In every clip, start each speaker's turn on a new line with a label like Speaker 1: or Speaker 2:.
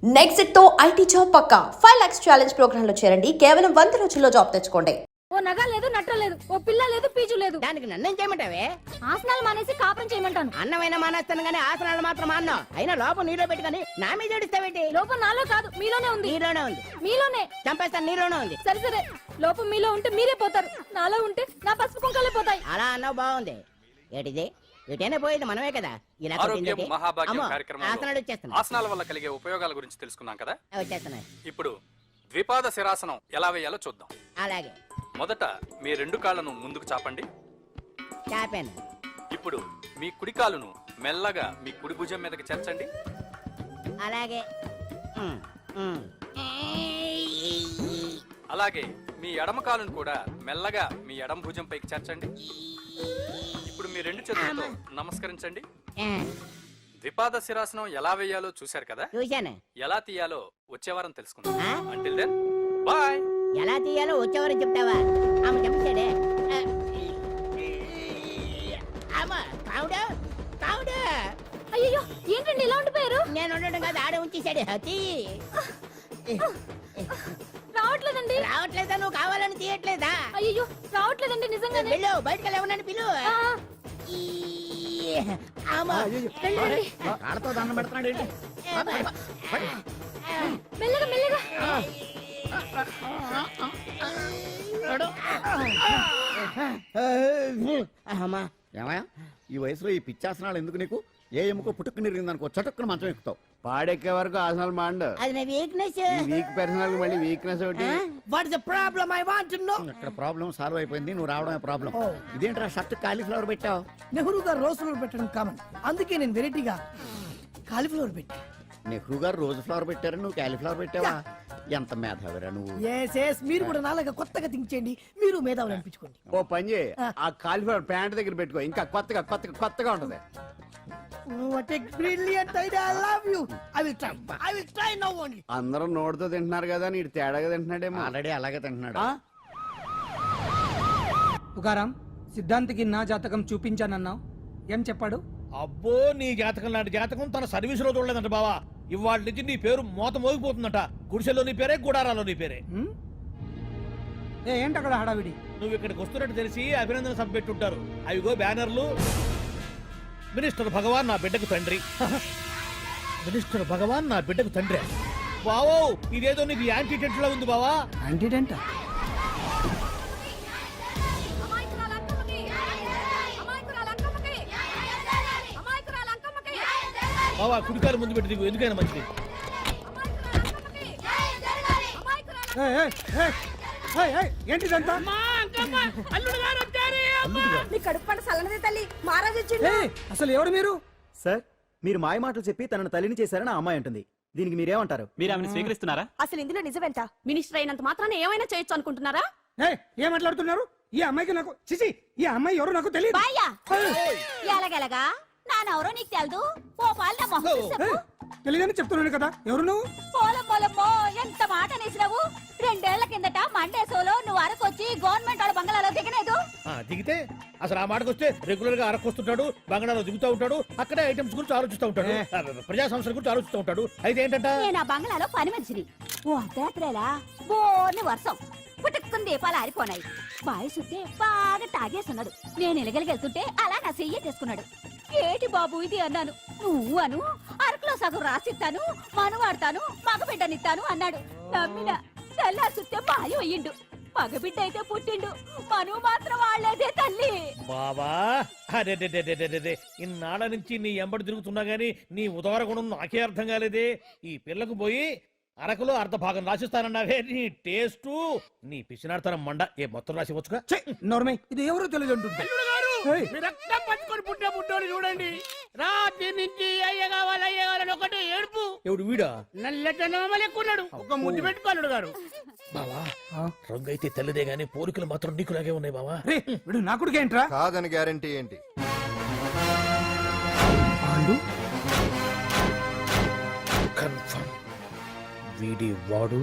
Speaker 1: Next తో IT job పక్కా 5 lakhs challenge program లో చేరండి. కేవలం 100 రోజుల్లో జాబ్ తెచ్చుకోండి.
Speaker 2: ఓ నగ లేదు నట్ర లేదు, ఓ పిల్ల లేదు పీచు లేదు.
Speaker 3: దానికి నన్నేం చేయమంటావే?
Speaker 2: ఆసనాలు మానేసి కాపురం చేయమంటాను.
Speaker 3: అన్నమైన మానేస్తాను గానీ ఆసనాలు మాత్రం అన్నా. అయినా లోపం నీలో పెట్టుకొని నా మీద ఏడుస్తావేంటి?
Speaker 2: లోపం నాలో కాదు మీలోనే ఉంది.
Speaker 3: నీలోనే ఉంది.
Speaker 2: మీలోనే
Speaker 3: చంపేస్తాను, నీలోనే ఉంది.
Speaker 2: సరే సరే, లోపం మీలో ఉంటే మీరే పోతారు, నాలో ఉంటే నా పసుపు కుంకాలే పోతాయి.
Speaker 3: అలా అన్నావు, బాగుంది. ఏటిది? ఎటైనా పోయేది మనమే కదా. ఇలా
Speaker 4: ఆరోగ్యం మహాభాగ్యం కార్యక్రమంలో
Speaker 3: వచ్చేస్తున్నా.
Speaker 4: ఆసనాల వల్ల కలిగే ఉపయోగాల గురించి తెలుసుకున్నాం కదా.
Speaker 3: వచ్చేస్తున్నా.
Speaker 4: ఇప్పుడు ద్విపాద శిరాసనం ఎలా వేయాలో చూద్దాం.
Speaker 3: అలాగే
Speaker 4: మొదట మీ 2 కాళ్ళను ముందుకు చాపండి.
Speaker 3: చాపాను.
Speaker 4: ఇప్పుడు మీ కుడి కాలును మెల్లగా మీ కుడి భుజం మీదకి చేర్చండి.
Speaker 3: అలాగే
Speaker 4: అలాగే మీ ఎడమ కాలును కూడా మెల్లగా మీ ఎడమ భుజం పైకి చేర్చండి. ఇప్పుడు మీ 2 చేతులతో నమస్కరించండి. ద్విపాద శిరాసనం ఎలా వేయాలో చూశారు కదా.
Speaker 3: చూశాను.
Speaker 4: ఎలా తీయాలో వచ్చే వారం తెలుసుకుందాం. Until then bye.
Speaker 3: ఎలా తీయాలో వచ్చేవారు చెప్తావా? ఆమె చెప్పాడే.
Speaker 2: అయ్యో ఏంటండి ఇలా ఉండిపోయారు?
Speaker 3: నేను ఉండడం కాదు, ఆడే ఉంచేసాడు.
Speaker 2: రావట్లేదండి.
Speaker 3: రావట్లేదా? నువ్వు కావాలని తీయట్లేదా?
Speaker 2: అయ్యో రావట్లేదండి నిజంగానే.
Speaker 3: వెళ్ళు, బయటకు వెళ్ళమని పిలు.
Speaker 5: కాళ్ళతో దండం పెడుతున్నాడు ఏంటి?
Speaker 2: మెల్లగా మెల్లగా.
Speaker 5: ఏమయ్యా, ఈ వయసులో ఈ పిచ్చాసనాలు ఎందుకు నీకు? ఏ ఎముకో పుట్టుకు నిరిగిందనుకో చటుక్కున మంచం ఎక్కుతావు. పాడెక్కే వరకు ఆసనాలు మాండు.
Speaker 3: అది నా వీక్నెస్.
Speaker 5: వీక్ పర్సనల్ మళ్ళీ వీక్నెస్ ఒకటి.
Speaker 3: What is the problem? I want to know.
Speaker 5: ఇక్కడ ప్రాబ్లం సాల్వ్ అయిపోయింది, నువ్వు రావడమే ప్రాబ్లం. ఇదేంట్రా షర్ట్ కాలీఫ్లవర్ పెట్టావు?
Speaker 6: నెహ్రూ గారు రోజ్ ఫ్లవర్ పెట్టడం కామన్, అందుకే నేను వెరైటీగా కాలీఫ్లవర్ పెట్టి.
Speaker 5: నెహ్రూ గారు రోజు ఫ్లవర్ పెట్టారు, నువ్వు కాలీఫ్లవర్ పెట్టావా? ఎంత మేధావిరా నువ్వు.
Speaker 6: మీరు కూడా నాలుగా కొత్తగా థింక్ చేయండి, మీరు మేధావులు అనిపించుకోండి.
Speaker 5: ఓ పని చేయి, ఆ కాలీఫ్లవర్ ప్యాంట్ దగ్గర పెట్టుకో, ఇంకా కొత్తగా ఉంటది.
Speaker 6: What a brilliant idea, I love you. I will try now only.
Speaker 5: అందరూ నోటితో తింటున్నారు కదా, నీడు తేడాగా తింటున్నాడేమో. ఆల్రెడీ అలాగే తింటున్నాడు.
Speaker 7: తుకారాం, సిద్ధాంతికి నా జాతకం చూపించానన్నావు, ఏం చెప్పాడు?
Speaker 8: అబ్బో, నీ జాతకం లాంటి జాతకం తన సర్వీస్ లో చూడలేదంట బావా. ఇవాళ నుంచి నీ పేరు మోత మోగిపోతుందట. గుడిసెలో నీ పేరే, గుడారాలో నీ పేరే.
Speaker 7: ఏంటి అక్కడ హడావిడి?
Speaker 8: నువ్వు ఇక్కడికి వస్తున్నట్టు తెలిసి అభినందన సభ పెట్టుంటారు. అవిగో బ్యానర్లు. మినిస్టర్ భగవాన్ నా బిడ్డకు తండ్రి. మినిస్టర్ భగవాన్ నా బిడ్డకు తండ్రి. బావో, ఇదేదో నీకు యాంటీటెంట్ లో ఉంది బావా.
Speaker 7: యాంటీటెంట్?
Speaker 8: బావా, కుడికాలు ముందు పెట్టి దిగు, ఎందుకైనా మంచిది.
Speaker 7: ఏంటిదంతా? అసలు ఎవరు మీరు?
Speaker 9: సార్, మీరు మాయ మాటలు చెప్పి తనను తల్లిని చేశారని ఆ అమ్మాయి అంటుంది. దీనికి మీరేమంటారు? మీరు ఆమెను స్వీకరిస్తున్నారా?
Speaker 2: అసలు ఇందులో నిజమేంట? మినిస్టర్ అయినంత మాత్రాన ఏమైనా చేయొచ్చు అనుకుంటున్నారా?
Speaker 7: ఏం మాట్లాడుతున్నారు? ఈ అమ్మాయికి నాకు చిచి, ఈ అమ్మాయి ఎవరు నాకు తెలియదు.
Speaker 2: ఎలాగెలగా నానెవరో నీకు తెలదు. ఓ పాల మొహం చెప్పు.
Speaker 7: తెలియదని చెప్తున్నాను కదా, ఎవరు నువ్వు?
Speaker 2: పోలమ్మో ఎంత మాట అనేసినావు. 2 ఏళ్ల కిందట మండేసోలో నువ్వు అరకొచ్చి గవర్నమెంట్ వాళ్ళ బంగ్లాలో దిగలేదు.
Speaker 8: దిగితే అసలు ఆ మాటకు వస్తే రెగ్యులర్ గా అరకొస్తుంటాడు, బంగాళాలో దిగుతూ ఉంటాడు, అక్కడే ఐటమ్స్ గురించి ఆలోచిస్తూ ఉంటాడు, ప్రజా సంస్థల గురించి ఆలోచిస్తూ ఉంటాడు. అయితే ఏంటంట,
Speaker 2: నేను ఆ బంగ్లాలో పని మనిషిని. ఓ అర్ధరాత్రేలా బోర్ని వర్షం పుట్టుకుని దీపాలు ఆరిపోనాయి. బాయ్ సుట్టే బాగా తాగేస్తున్నాడు. నేను ఎలగలిగెళ్తుంటే అలా నా చెయ్యి తీసుకున్నాడు. ఏటి బాబు ఇది అన్నాను. నువ్వు అను, అరకులో సగం రాసిస్తాను, మనువాడతాను, మగబిడ్డనిస్తాను అన్నాడు. నమ్మిన తెల్లారి సుట్టే మాయం అయ్యిండు. మగబిడ్డ అయితే పుట్టిండు, మనువు మాత్రం వాళ్ళేదే తల్లి.
Speaker 8: బాబా అదే ఇన్నాళ్ళ నుంచి నీ ఎంబడి తిరుగుతున్నా గానీ నీ ఉదార గుణం నాకే అర్థం కాలేదే. ఈ పిల్లకు పోయి అరకులో అర్ధ భాగం రాసిస్తానన్నావే, నీ టేస్టు నీ పిచ్చినాడతనం మండ. ఏ మొత్తం రాసి వచ్చుగా.
Speaker 7: నోర్మై, ఇది ఎవరు తెలియదు అంటుంది.
Speaker 8: పట్టుకొని పుట్టే పుట్టోని చూడండి. రాత్రి నుంచి అయ్య కావాలని ఒకటి ఏడుపు. ఎవడు వీడా? నల్లెక్కున్నాడు, ఒక ముద్దు పెట్టుకోలేడు గారు. బావా, రంగు అయితే తెల్లదే గానీ పోలికలు మాత్రం నీకులాగే ఉన్నాయి బావా.
Speaker 7: వీడు నా కొడుకు ఏంట్రా?
Speaker 10: కాదని గ్యారంటీ ఏంటి?
Speaker 8: కన్ఫర్మ్, వీడి వాడు,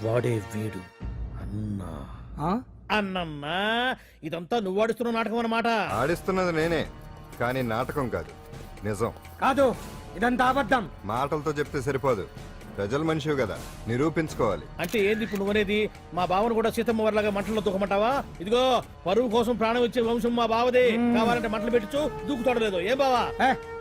Speaker 8: వాడే వీడు. అన్నా అన్నమ్మా, ఇదంతా నువ్వు ఆడిస్తున్న నాటకం అన్నమాట.
Speaker 10: ఆడిస్తున్నది నేనే, కానీ నాటకం కాదు, నిజం
Speaker 7: కాదు. ఇదంతా అబద్ధం.
Speaker 10: మాటలతో చెప్తే సరిపోదు, ప్రజల మనిషివి కదా నిరూపించుకోవాలి.
Speaker 8: అంటే ఏంది ఇప్పుడు నువ్వనేది? మా బావను కూడా సీతమ్మ వారిలాగా మంటల్లో దూకమంటావా? ఇదిగో పరువు కోసం ప్రాణం ఇచ్చే వంశం మా బావదే. కావాలంటే మంటలు పెట్టచ్చు, దూకుతాడలేదు. ఏం బావా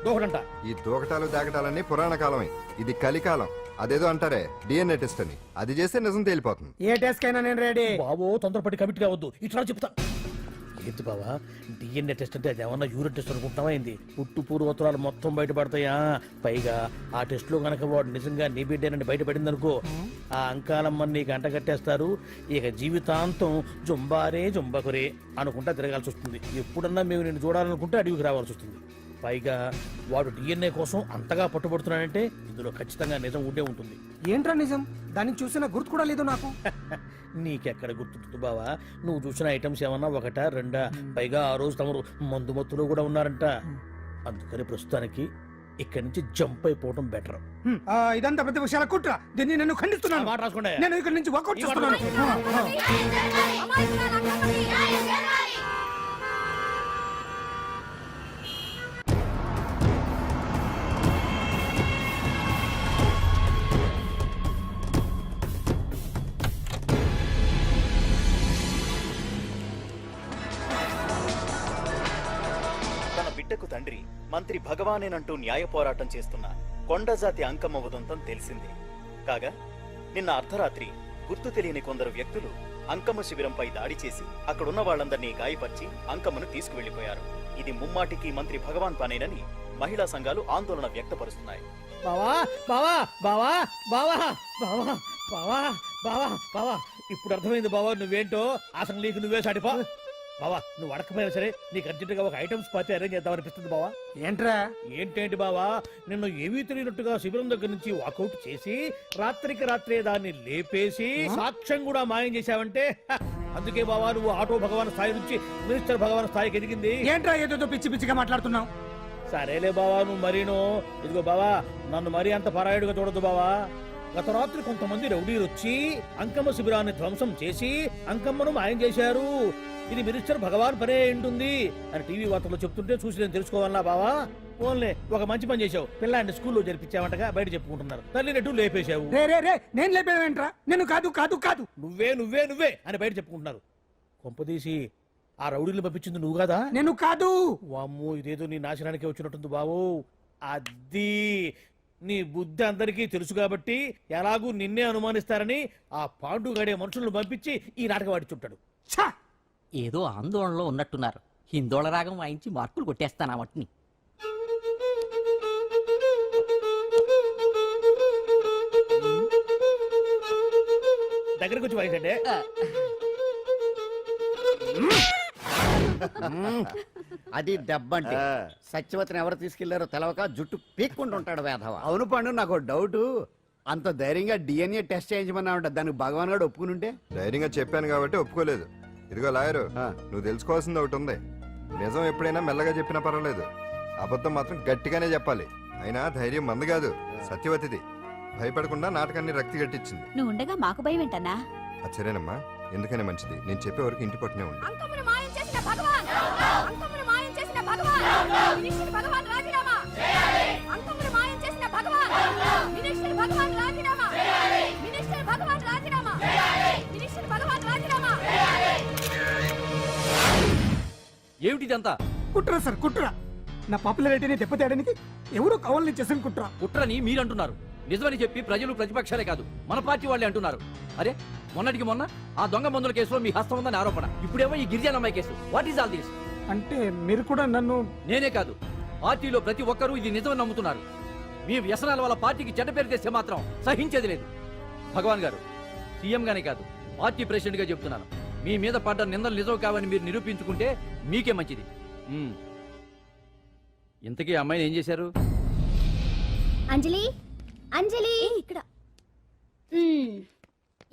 Speaker 8: దూకడంట?
Speaker 10: ఈ దూకటాలు దాకటాలన్నీ పురాణ కాలమే. ఇది కలికాలం. అదేదో అంటారే డిఎన్ఏ టెస్ట్ అని, అది చేస్తే నిజం తేలిపోతుంది.
Speaker 6: ఏ టెస్ట్ కైనా నేను రెడీ.
Speaker 8: బాబో తొందరపడి కమిట్ కావద్దు, ఇట్లా చెప్తా. ఏంటి బావా డిఎన్ఏ టెస్ట్ అంటే అది ఏమన్నా యూరిన్ టెస్ట్ అనుకుంటున్నావా ఏంది? పుట్టు పూర్వోత్తరాలు మొత్తం బయటపడతాయా? పైగా ఆ టెస్ట్ లో గనక వాడు నిజంగా నీ బిడ్డేనని బయటపడింది అనుకో, ఆ అంకాలమ్మని నీకు అంట కట్టేస్తారు. ఇక జీవితాంతం జుంబారే జుంబకురే అనుకుంటా తిరగాల్సి వస్తుంది. ఎప్పుడన్నా మేము నిన్ను చూడాలనుకుంటే అడవికి రావాల్సి వస్తుంది. పైగా వాడు డిఎన్ఏ కోసం అంతగా పట్టుబడుతున్నాడంటే ఇందులో ఖచ్చితంగా నిజం ఉండే ఉంటుంది.
Speaker 7: ఏంట్రా నిజం? దాన్ని చూసిన గుర్తు కూడా లేదు నాకు.
Speaker 8: నీకెక్కడ గుర్తుంటుంది బావా? నువ్వు చూసిన ఐటమ్స్ ఏమన్నా ఒకటా రెండా? పైగా ఆ రోజు తమరు మందు మత్తులో కూడా ఉన్నారంట. అందుకని ప్రస్తుతానికి ఇక్కడి నుంచి జంప్ అయిపోవడం బెటర్.
Speaker 7: ఇదంతా ప్రతి విషయాల కుట్ర. దీన్ని నేను ఖండిస్తున్నాను.
Speaker 8: మాట రాసుకోండి.
Speaker 7: నేను ఇక్కడ నుంచి వర్కౌట్ చేస్తున్నాను.
Speaker 9: తన బిడ్డకు తండ్రి మంత్రి భగవానేనంటూ న్యాయ పోరాటం చేస్తున్న కొండజాతి అంకమ్మ ఉదంతం తెలిసింది. కాగా నిన్న అర్ధరాత్రి గుర్తు తెలియని కొందరు వ్యక్తులు అంకమ్మ శిబిరంపై దాడి చేసి అక్కడున్న వాళ్ళందరినీ గాయపరిచి అంకమ్మను తీసుకువెళ్లిపోయారు. ఇది ముమ్మాటికి మంత్రి భగవాన్ పనేనని మహిళా సంఘాలు ఆందోళన వ్యక్తపరుస్తున్నాయి.
Speaker 8: బావా బావా బావా బావా బావా బావా బావా బావా ఇప్పుడు అర్థమైంది బావా నువ్వేంటో. అసలు నీకు నువ్వే సాటిపా. బావా నువ్వు అడకపోయినా సరే నీకు అర్జెంటుగా ఒక ఐటమ్స్ పార్టీ అరేంజ్ చేద్దామనిపిస్తుంది బావా.
Speaker 7: ఏంట్రా?
Speaker 8: ఏంటేంటి బావా, నిన్ను ఏమీ తెలియనట్టుగా శిబిరం దగ్గర నుంచి వాకౌట్ చేసి రాత్రికి రాత్రే దాన్ని లేపేసి సాక్ష్యం కూడా మాయం చేశావంటే అందుకే బావా నువ్వు ఆటో భగవాన్ స్థాయి నుంచి మినిస్టర్ భగవాన్ స్థాయికి ఎదిగింది.
Speaker 7: ఏంట్రా ఏదో పిచ్చి పిచ్చిగా మాట్లాడుతున్నావు?
Speaker 8: సరేలే బావా నువ్వు మరీను. ఇదిగో బావా నన్ను మరీ అంత పరాయుడుగా చూడద్దు బావా. గత రాత్రి కొంతమంది రౌడీలు వచ్చి అంకమ్మ శిబిరాన్ని ధ్వంసం చేసి అంకమ్మను మాయం చేశారు. ఇది మినిస్టర్ భగవాన్ పనే ఉంటుంది అని టీవీ వార్తల్లో చెప్తుంటే చూసి నేను తెలుసుకోవాలా బావా? ఓన్లే ఒక మంచి పని చేశావు. పిల్లాన్ని స్కూల్లో జరిపించావంటగా బయట చెప్పుకుంటున్నారు. తల్లినట్టు లేపేశావు.
Speaker 7: రే నేను లేపేవేంట్రా? నేను కాదు కాదు కాదు.
Speaker 8: నువ్వే నువ్వే నువ్వే అని బయట చెప్పుకుంటున్నారు. కొంపదీసి ఆ రౌడీలు పంపించింది నువ్వు కాదా?
Speaker 7: నేను కాదు.
Speaker 8: వామ్మో ఇదేదో నీ నాశనానికి వచ్చినట్టుంది బావు. అది నీ బుద్ధి అందరికీ తెలుసు కాబట్టి ఎలాగూ నిన్నే అనుమానిస్తారని ఆ పాండుగాడే మనుషులను పంపించి ఈ నాటకం ఆడిచుంటాడు.
Speaker 7: ఛా!
Speaker 3: ఏదో ఆందోళనలో ఉన్నట్టున్నారు. హిందోళ రాగం వాయించి మార్కులు కొట్టేస్తాను ఆ మట్టిని.
Speaker 8: దగ్గరకు వచ్చి వాయించండి.
Speaker 5: అది దెబ్బంటే సత్యవతిని ఎవరు తీసుకెళ్లారో తెలవక జుట్టు పీక్కుంటూ ఉంటాడు వేధవ.
Speaker 6: అవును పండు, నాకు డౌట్. అంత ధైర్యంగా డిఎన్ఏ టెస్ట్ చేయించమన్నా ఉంటా. దానికి భగవాన్ గారు ఒప్పుకుని ఉంటే.
Speaker 10: ధైర్యంగా చెప్పాను కాబట్టి ఒప్పుకోలేదు. ఇదిగో లాయరు, నువ్వు తెలుసుకోవాల్సింది ఒకటి ఉంది. నిజం ఎప్పుడైనా మెల్లగా చెప్పినా పర్వాలేదు, అబద్ధం మాత్రం గట్టిగానే చెప్పాలి. అయినా ధైర్యం మంది కాదు, సత్యవతిది. భయపడకుండా నాటకాన్ని రక్తి గట్టించింది.
Speaker 2: నువ్వు ఉండగా మాకు భయం ఏంటన్నా?
Speaker 10: అచ్చరేనమ్మా, ఎందుకనే మంచిది. నేను చెప్పే వరకు ఇంటి పట్టునే ఉంది.
Speaker 2: అంకమ్మను మాయం చేసిన భగవాన్! అంకమ్మను మాయం చేసిన భగవాన్! మినిస్టర్ భగవాన్ రాజీనామా! అంకమ్మను మాయం చేసిన భగవాన్! మినిస్టర్ భగవాన్ రాజీనామా! మినిస్టర్ భగవాన్ రాజీనామా! మినిస్టర్ భగవాన్ రాజీనామా!
Speaker 3: ఏమిటిదంతా?
Speaker 7: కుట్ర సార్ కుట్ర. నా పాపులారిటీని దెబ్బతేయడానికి ఎవరో కావాలని చేసిన కుట్ర.
Speaker 3: కుట్రని మీరంటున్నారు. నిజమని చెప్పి ప్రజలు ప్రతిపక్షాలే కాదు మన పార్టీ వాళ్ళే అంటున్నారు. అరే మొన్నటికి మొన్న ఆ దొంగ మందుల కేసులో మీ హస్తం ఉందని ఆరోపణ. ఇప్పుడేమో ఈ గిరిజనమ్మాయి case. What is all this?
Speaker 7: అంటే మీరు కూడా నన్ను...
Speaker 3: నేనే కాదు, పార్టీలో ప్రతి ఒక్కరూ ఇది నిజమని నమ్ముతున్నారు. మీ వ్యసనాల వల్ల పార్టీకి చెడ్డ పేరు తెస్తే మాత్రం సహించేది లేదు. భగవాన్ గారు, సీఎం గానే కాదు పార్టీ ప్రెసిడెంట్ గా చెప్తున్నాను. మీ మీద పడ్డ నిందలు నిజం కావని మీరు నిరూపించుకుంటే మీకే మంచిది. ఇంతకీ అమ్మాయిని ఏం చేశారు?
Speaker 2: అంజలి, అంజలి ఇక్కడ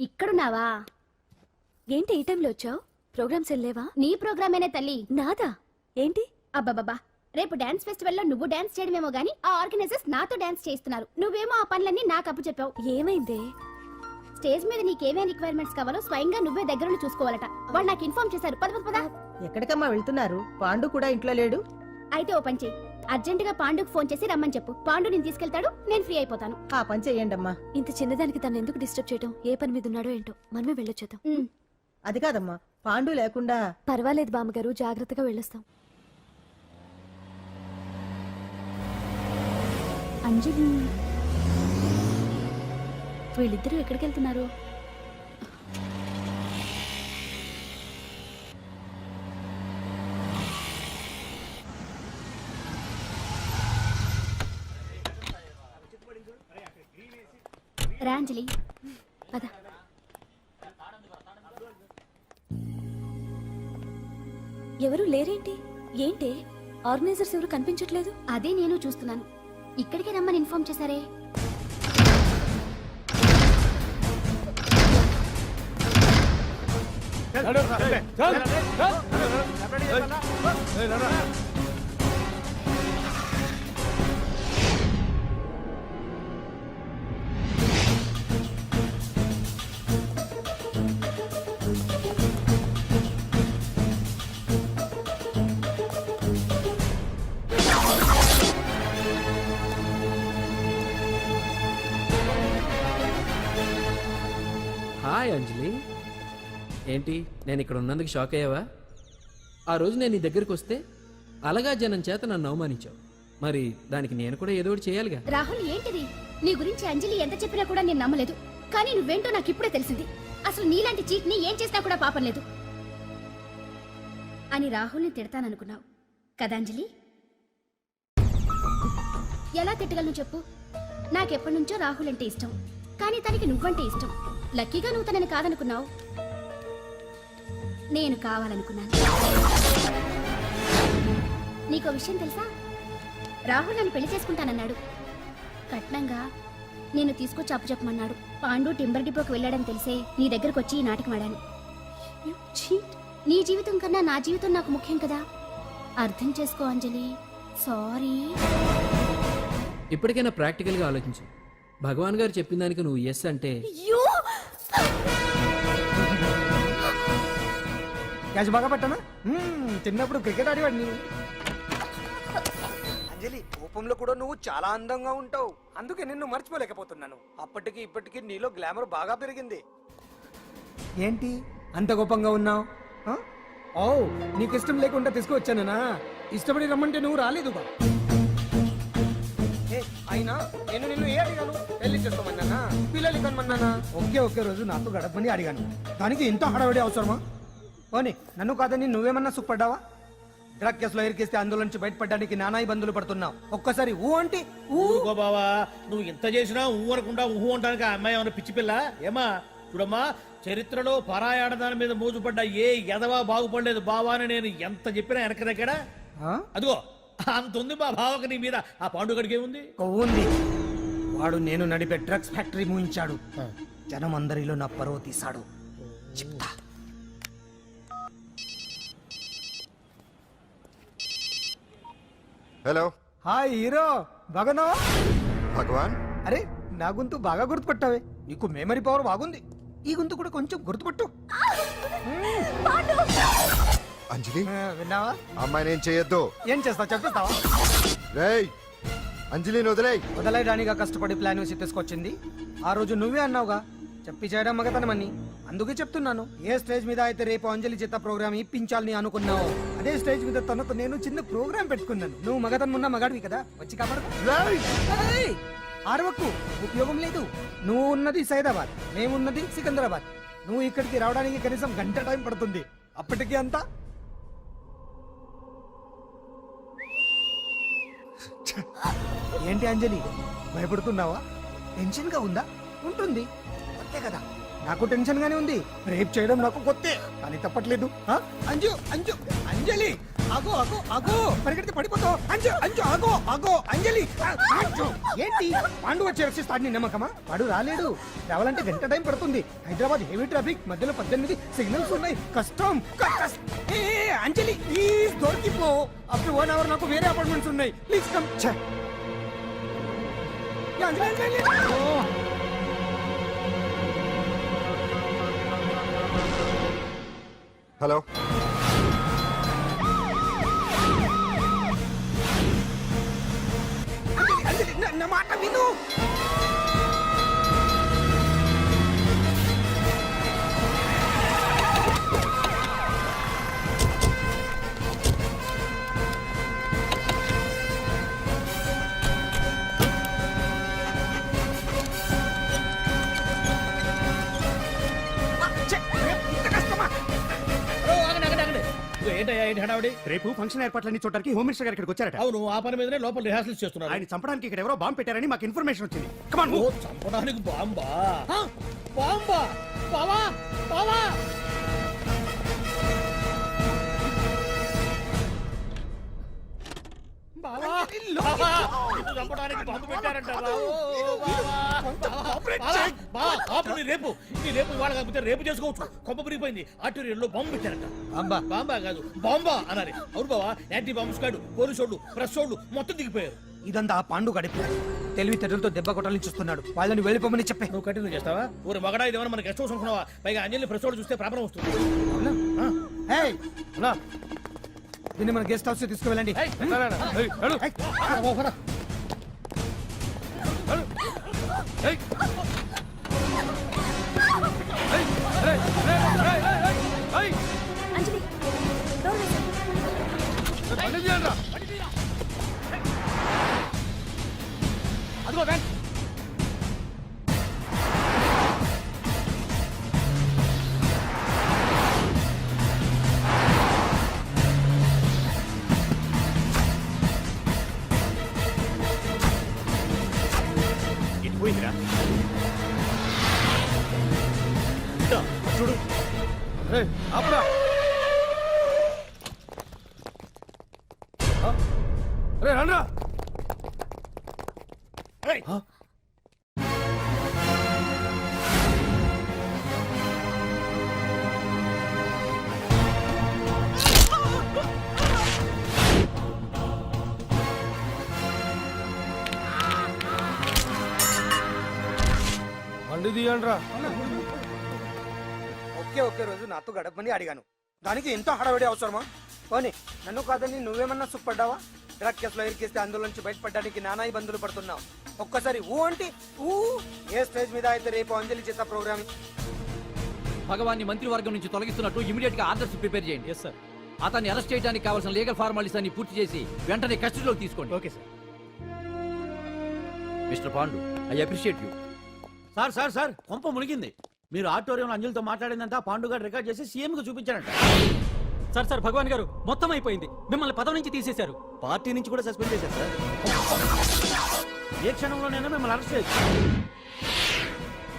Speaker 2: ఇక్కడున్నావా? ఏంటి ఈ టైంలో వచ్చావు? ప్రోగ్రామ్స్ వెళ్ళేవా? నీ ప్రోగ్రామేనే తల్లి. నాదా? ఏంటి? అబ్బాబాబా, రేపు డాన్స్ ఫెస్టివల్ లో నువ్వు డాన్స్ చేయడమేమో గానీ ఆ ఆర్గనైజర్స్ నాతో డాన్స్ చేస్తున్నారు. నువ్వేమో ఆ పనులన్నీ నాకు అప్పు చెప్పావు. ఏమైంది? స్టేజ్ మీద నీకేమేం రిక్వైర్మెంట్స్ కావాలో స్వయంగా నువ్వే దగ్గరుండి చూసుకోవాలట. వాళ్ళు నాకు ఇన్ఫార్మ్ చేశారు. పద పద పద.
Speaker 11: ఎక్కడికమ్మా వెళ్తున్నారు? పాండు కూడా ఇంట్లో లేడు.
Speaker 2: అయితే ఓ పని చెయ్యి, అర్జెంటుగా పాండుకు ఫోన్ చేసి రమ్మని చెప్పు. పాండు నేను తీసుకెళ్తాడు, నేను ఫ్రీ అయిపోతాను.
Speaker 6: ఆ పని చెయ్యండి అమ్మా.
Speaker 11: ఇంత చిన్నదానికి తను ఎందుకు డిస్టర్బ్ చేయడం? ఏ పని మీద ఉన్నాడో ఏంటో, మనమే వెళ్ళొచ్చేద్దాం.
Speaker 6: అది కాదమ్మా, పాండు లేకుండా.
Speaker 11: పర్వాలేదు బామ్మగారు, జాగ్రత్తగా వెళ్ళొస్తాం.
Speaker 2: అంజలి, వీళ్ళిద్దరూ ఎక్కడికి వెళ్తున్నారు? రా అంజలి,
Speaker 11: పద. ఎవరు లేరేంటి? ఏంటి ఆర్గనైజర్స్ ఎవరు కనిపించట్లేదు?
Speaker 2: అదే నేను చూస్తున్నాను. ఇక్కడికి రమ్మని ఇన్ఫార్మ్ చేశారే.
Speaker 12: హాయ్ అంజలి, ఏంటి నేను ఇక్కడ ఉన్నందుకు షాక్ అయ్యావా? ఆ రోజు నేను నీ దగ్గరికి వస్తే అలగా జనం చేత నన్ను అవమానించావు. మరి దానికి నేను కూడా ఏదో ఒకటి చేయాలిగా.
Speaker 2: రాహుల్, ఏంటిది? నీ గురించి అంజలి ఎంత చెప్పినా కూడా నేను నమ్మలేదు. కానీ నువ్వేంటో నాకు ఇప్పుడే తెలిసింది. అసలు నీలాంటి చీట్ ని ఏం చేసినా కూడా పాపం లేదు అని రాహుల్ని తిడతాననుకున్నావు కదా అంజలి? ఎలా తిట్టగలను చెప్పు? నాకెప్పటి నుంచో రాహుల్ అంటే ఇష్టం, కానీ తనకి నువ్వంటే ఇష్టం. లక్కీగా నువ్వు తనని కాదనుకున్నావు, నేను కావాలనుకున్నాను. నీకో విషయం తెలుసా? రాహుల్ నన్ను పెళ్లి చేసుకుంటానన్నాడు. కట్నంగా నేను తీసుకొచ్చి అప్పు చెప్పమన్నాడు. పాండు టింబర్ డిపోకి వెళ్ళాడని తెలిసే నీ దగ్గరకు వచ్చి ఈ నాటకం ఆడాను. నీ జీవితం కన్నా నా జీవితం నాకు ముఖ్యం కదా, అర్థం చేసుకో అంజలి. సారీ.
Speaker 12: ఇప్పటికైనా ప్రాక్టికల్గా ఆలోచించు. భగవాన్ గారు చెప్పిన దానికి నువ్వు ఎస్ అంటే
Speaker 7: క్యాచ్ బాగా పట్టానా? చిన్నప్పుడు క్రికెట్ ఆడేవాడిని. అంజలి, కోపంలో కూడా నువ్వు చాలా అందంగా ఉంటావు. అందుకే నిన్ను మర్చిపోలేకపోతున్నాను. అప్పటికి ఇప్పటికి నీలో గ్లామర్ బాగా పెరిగింది. ఏంటి అంత కోపంగా ఉన్నావు? ఓ, నీకు ఇష్టం లేకుండా తీసుకువచ్చానా? ఇష్టపడి రమ్మంటే నువ్వు రాలేదుగా. అయినా నేను నిన్ను ఏ అడిగాను? పెళ్లి చేసుకోమన్నానా, పిల్లలు కనమన్నానా? ఒకే రోజు నాతో గడపని అడిగాను. దానికి ఇంత హడావిడి అవసరమా? పోనీ నన్ను కాదని నువ్వేమన్నా సుఖపడ్డావా? డ్రగ్ కేసులో ఇరికిస్తే అందులో నుంచి బయటపడడానికి నానా ఇబ్బందులు పడుతున్నావు. ఒక్కసారి ఊ అంటే
Speaker 8: ఊరుకో బావా, నువ్వు ఎంత చేసినా ఊరకుండా ఊహు అంటానికి ఆ అమ్మాయి ఏమన్నా పిచ్చి పిల్ల? ఏమా చూడమ్మా, చరిత్రలో పరాయాడదాని మీద మోజుపడ్డ ఏ ఎదవా బాగుపడలేదు బావా అని నేను ఎంత చెప్పినా వెనక దగ్గర. అదిగో అంత ఉంది మా బావకి నీ మీద. ఆ పాండుగడికి ఏముంది?
Speaker 7: కొవ్వుంది. వాడు నేను నడిపే డ్రగ్స్ ఫ్యాక్టరీ మూయించాడు. జనం అందరిలో నా పరువు తీశాడు. చెప్తా.
Speaker 10: హలో,
Speaker 7: హాయ్ హీరో, బాగున్నావా?
Speaker 10: భగవాన్.
Speaker 7: అరే, నా గొంతు బాగా గుర్తుపట్టావే. నీకు మెమరీ పవర్ బాగుంది. ఈ గొంతు కూడా కొంచెం గుర్తుపట్టు.
Speaker 10: అంజలి,
Speaker 7: విన్నావా?
Speaker 10: అమ్మాయి నేను చేయొద్దు.
Speaker 7: ఏం చేస్తావు చెప్పేస్తావా?
Speaker 10: రేయ్, అంజలిని వదిలేయ్.
Speaker 7: వదలైడానిగా కష్టపడి ప్లాన్ వేసి తీసుకొచ్చింది. ఆ రోజు నువ్వే అన్నావుగా, చెప్పి చేయడం మగతనమని. అందుకే చెప్తున్నాను. ఏ స్టేజ్ మీద అయితే రేపు అంజలి చేత ప్రోగ్రామ్ ఇప్పించాలని అనుకున్నావు, అదే స్టేజ్ మీద తనకు నేను చిన్న ప్రోగ్రామ్ పెట్టుకున్నాను. నువ్వు మగతనం ఉన్న మగాడివి కదా, వచ్చి కాపాడు. ఆరవకు, ఉపయోగం లేదు. నువ్వు ఉన్నది సైదాబాద్, మేమున్నది సికింద్రాబాద్. నువ్వు ఇక్కడికి రావడానికి కనీసం గంట టైం పడుతుంది. అప్పటికి అంతా ఏంటి అంజలి, భయపడుతున్నావా? టెన్షన్ గా ఉందా? ఉంటుంది, అంతే కదా. నాకు టెన్షన్ గానే ఉంది. రేప్ చేయడం నాకు కొత్తే, కానీ తప్పట్లేదు. అంజు అంజు అంజలి, ఆగో ఆగో ఆగో, పరిగెడితే పడిపోతావు. అంజు అంజు ఆగో ఆగో అంజలి. అంజు, ఏంటి పాండు వచ్చి రక్షిస్తాడు నీ నమ్మకమా? వాడు రాలేడు. రావాలంటే గంట టైం పడుతుంది. హైదరాబాద్ హెవీ ట్రాఫిక్, మధ్యలో 18 సిగ్నల్స్ ఉన్నాయి. కష్టం. ఏ అంజలి, ప్లీజ్ దొరికిపో. అప్పుడు 1 అవర్ నాకు వేరే అపార్ట్మెంట్స్ ఉన్నాయి. Please come. Anjali Anjali.
Speaker 10: Hello,
Speaker 8: ఏంటయ్యా ఏంటి హడావిడి?
Speaker 7: రేపు ఫంక్షన్ ఏర్పాట్లన్నీ చూడడానికి హోమ్ మినిస్టర్ గారు ఇక్కడికి వచ్చారట.
Speaker 8: అవును, ఆ పని మీదనే లోపల రిహార్సల్స్ చేస్తున్నారు.
Speaker 7: ఆయన చంపడానికి ఇక్కడ ఎవరో బాంబు పెట్టారని మాకు ఇన్ఫర్మేషన్ వచ్చింది. Come on,
Speaker 8: oh,
Speaker 7: move.
Speaker 8: చంపడానికి బాంబా? హ? బాంబా? బావా బావా బావా బావా, నిన్ను చంపడానికి బాంబు పెట్టారంట బావో, బావా. బావా, బావా, ఆపు, నీ రేపు ఇవాళ కాకపోతే రేపు చేసుకోవచ్చు. కొమ్మ పిరిగిపోయింది. ఆర్టీరియల్లో బాంబు పెట్టారంట. బాంబా కాదు, బాంబా అనాలి. అవును బావా, యాంటీ బాంబు స్క్వాడ్, పోలీసు వాళ్ళు, ప్రెస్ వాళ్ళు మొత్తం దిగిపోయారు.
Speaker 7: ఇదంతా ఆ పాండు గడిపి తెలివితేటలతో దెబ్బ కొట్టాలని చూస్తున్నాడు. వాళ్ళని వెళ్ళిపోమని చెప్పే.
Speaker 8: నువ్వు కంటిన్యూ చేస్తావా? ఊరు మగడా ఇదేమన్నా మన గెస్ట్ హౌస్ అనుకున్నావా? పైగా అంజలి ప్రెస్ వాళ్ళు చూస్తే ప్రాబ్లం వస్తుంది.
Speaker 7: Hey, అన్నా, దీన్ని మన గెస్ట్ హౌస్ తీసుకువెళ్ళండి.
Speaker 8: ఏయ్, వెళ్ళరా. ఏయ్, వెళ్ళు. ఓ, పద. వెళ్ళు. ఏయ్. ఏయ్, ఏయ్, ఏయ్, ఏయ్, ఏయ్, ఏయ్.
Speaker 11: అంజలి డోర్ వేసేయ్.
Speaker 8: బండి తీయండిరా. అదిగో వ్యాన్.
Speaker 9: ఇటు పోయిందిరా. ఇదా, చూడు.
Speaker 8: ఏయ్, ఆపురా. రే రండ్రా. ఏయ్. బండి తీయండిరా.
Speaker 7: ఒకే రోజు నాతో గడపమని అడిగాను. దానికి ఎంతో హడావిడి అవసరమా? పోనీ నన్ను కాదని నువ్వేమన్నా సుఖపడ్డావా? డ్రగ్ కేసులో ఇరికిస్తే అందులో నుంచి బయటపడడానికి నానా ఇబ్బందులు పడుతున్నావు. ఒక్కసారి ఊ అంటే ఊ. ఏ స్టేజ్ మీద అయితే రేపు అంజలి చేత ప్రోగ్రామ్.
Speaker 3: భగవాన్ని మంత్రివర్గం నుంచి తొలగిస్తున్నట్టు ఇమీడియట్ గా ఆర్డర్స్ ప్రిపేర్ చేయండి. Yes sir. అతన్ని అరెస్ట్ చేయడానికి కావాల్సిన లీగల్ ఫార్మాలిటీస్ అన్ని పూర్తి చేసి వెంటనే కస్టడీలోకి తీసుకోండి.
Speaker 8: Okay sir.
Speaker 3: Mister Pandu, I appreciate you.
Speaker 13: Sir sir sir కొంప మునిగింది. మీరు ఆడిటోరియంలో అంజలితో మాట్లాడిందంట పాండు గారు రికార్డ్ చేసి సీఎం కు చూపించారంట.
Speaker 12: సార్ సార్ భగవాన్ గారు మొత్తం అయిపోయింది. మిమ్మల్ని పదవి నుంచి తీసేశారు.
Speaker 13: పార్టీ నుంచి కూడా సస్పెండ్ చేశారు సార్. ఏ క్షణంలోనైనా మిమ్మల్ని అరెస్ట్ చేయొచ్చు.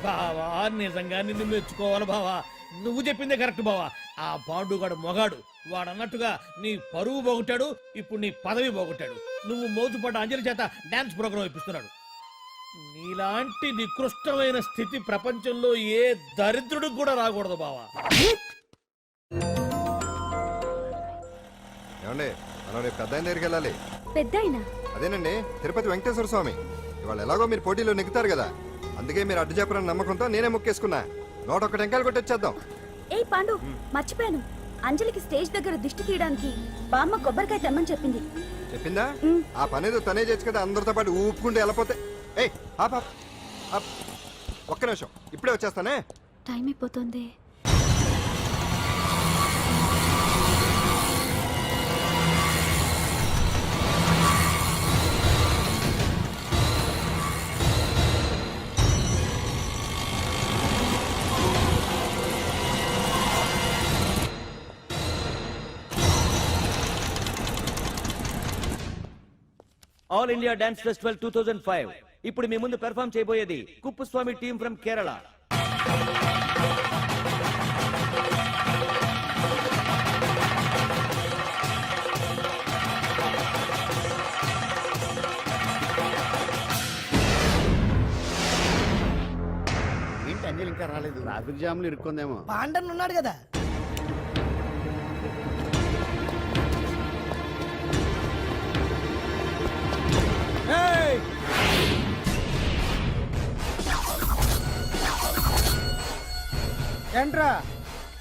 Speaker 8: బావా, నిజంగా నిన్ను మెచ్చుకోవాలి బావా. నువ్వు చెప్పిందే కరెక్ట్ బావా. ఆ పాండుగాడు మొగాడు. వాడు అన్నట్టుగా నీ పరువు పోగొట్టాడు, ఇప్పుడు నీ పదవి పోగొట్టాడు. నువ్వు మోజుపడ్డ అంజలి చేత డాన్స్ ప్రోగ్రామ్ ఇప్పిస్తున్నాడు. నీలాంటి నికృష్టమైన స్థితి ప్రపంచంలో ఏ దరిద్రుడికి కూడా రాకూడదు బావా.
Speaker 10: ఏమండి, మనం రేపు పెద్ద ఆయన దగ్గరికి వెళ్ళాలి.
Speaker 11: పెద్దాయనా?
Speaker 10: అదేనండి, తిరుపతి వెంకటేశ్వర స్వామి. ఇవాళ ఎలాగో మీరు పోటీలో నెగ్గుతారు కదా, అందుకే మీరు అడ్డు చెప్పరని నమ్మకంతో నేనే మొక్కేసుకున్నా. 101 టెంకాయలు కొట్టొచ్చేద్దాం.
Speaker 11: ఏయ్ పాండు, మర్చిపోయాను. అంజలికి స్టేజ్ దగ్గర దిష్టి తీయడానికి బామ్మ కొబ్బరికాయ తెమ్మని చెప్పింది.
Speaker 10: చెప్పిందా? ఆ పనేదో తనే చేయొచ్చు కదా, అందరితో పాటు ఊపుకుంటూ వెళ్ళపోతే. ఏయ్ ఆప్, ఒక్క నిమిషం, ఇప్పుడే వచ్చేస్తానే.
Speaker 11: టైం అయిపోతుంది.
Speaker 13: All India dance festival 2005. ఇప్పుడు మీ ముందు పెర్ఫామ్ చేయబోయేది కుప్పుస్వామి టీమ్ ఫ్రమ్ కేరళ.
Speaker 5: ఏంటి అంజలి ఇంకా రాలేదు? ట్రాఫిక్ జామ్ లో ఇరుక్కుందేమో.
Speaker 6: పాండన్ ఉన్నాడు కదా.
Speaker 7: ఏంట్రా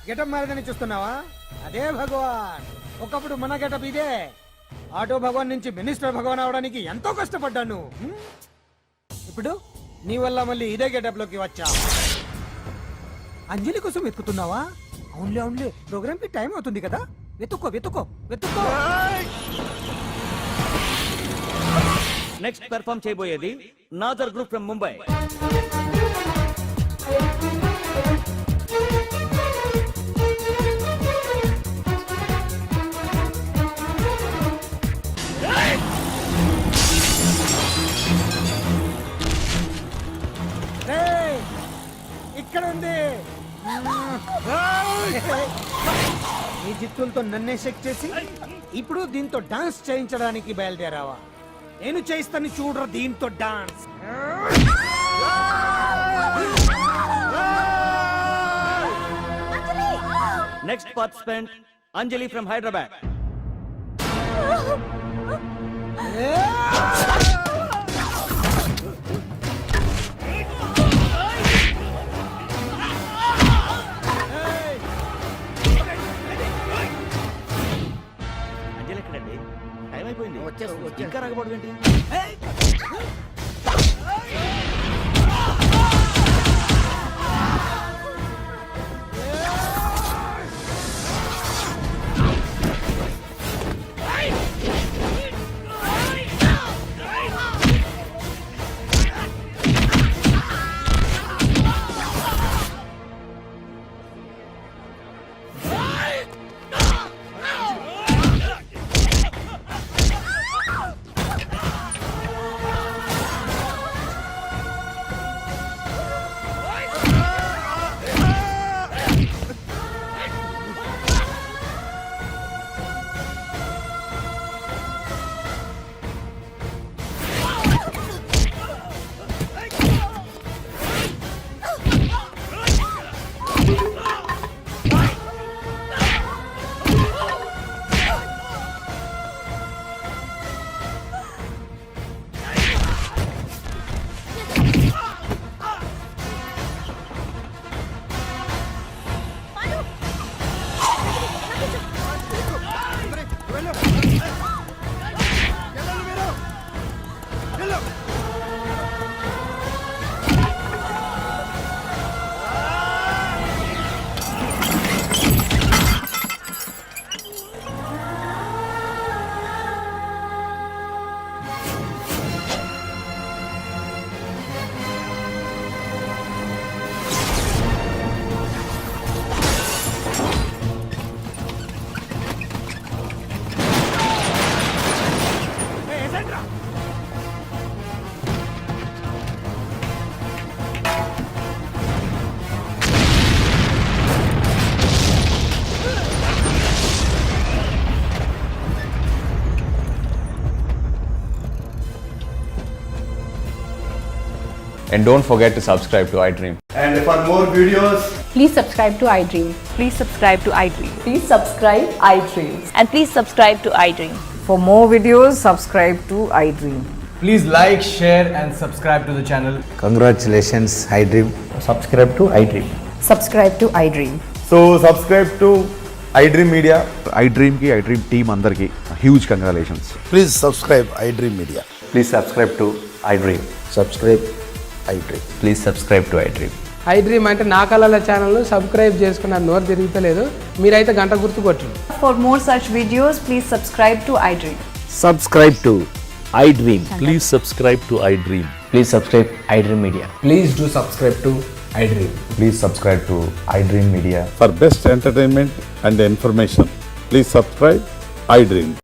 Speaker 7: గెటప్ మారదని చూస్తున్నావా? అదే భగవాన్. ఒకప్పుడు మన గెటప్ ఇదే. ఆటో భగవాన్ నుంచి మినిస్టర్ భగవాన్ అవడానికి ఎంతో కష్టపడ్డాను. ఇప్పుడు నీ వల్ల మళ్ళీ ఇదే గెటప్ లోకి వచ్చా. అంజలి కోసం వెతుకుతున్నావా? అవునులే, ప్రోగ్రామ్ కి టైం అవుతుంది కదా. వెతుక్కో.
Speaker 13: నెక్స్ట్ పెర్ఫామ్ చేయబోయేది నాజర్ గ్రూప్ ఫ్రమ్ ముంబై.
Speaker 7: ఎక్కడ ఉంది ఈ జిత్తులతో నన్నే చెక్ చేసి ఇప్పుడు దీంతో డాన్స్ చేయించడానికి బయలుదేరావా? నేను చేయిస్తాను చూడరా దీంతో dance.
Speaker 13: Next participant Anjali from Hyderabad. Anjali ఎక్కడండి? టైం అయిపోయింది. ఇంకా రాకపోవడం ఏంటి?
Speaker 14: And don't forget to subscribe to iDream.
Speaker 10: And for more videos,
Speaker 11: Please subscribe to iDream. Please subscribe to iDream.
Speaker 1: Please subscribe iDream.
Speaker 11: And please subscribe to iDream.
Speaker 6: For more videos, subscribe to iDream.
Speaker 14: Please like, share, and subscribe to the channel.
Speaker 5: Congratulations iDream.
Speaker 14: Subscribe to iDream.
Speaker 11: Subscribe to iDream.
Speaker 14: So subscribe to iDream Media.
Speaker 5: iDream కి iDream team అందరికి huge congratulations.
Speaker 10: please subscribe iDream Media.
Speaker 14: Please subscribe to iDream.
Speaker 10: Subscribe iDream.
Speaker 14: Please subscribe to iDream.
Speaker 6: iDream అంటే నా కళల channel subscribe చేసుకున్న నోరు తిరుగుతలేదు. మీరైతే గంట గుర్తు కొట్టండి.
Speaker 11: For more such videos, please subscribe to iDream.
Speaker 13: Subscribe to iDream.
Speaker 14: Please subscribe to iDream. Please subscribe iDream Media.
Speaker 6: Please do subscribe to iDream.
Speaker 14: Please subscribe to iDream Media.
Speaker 10: For best entertainment and information, please subscribe iDream.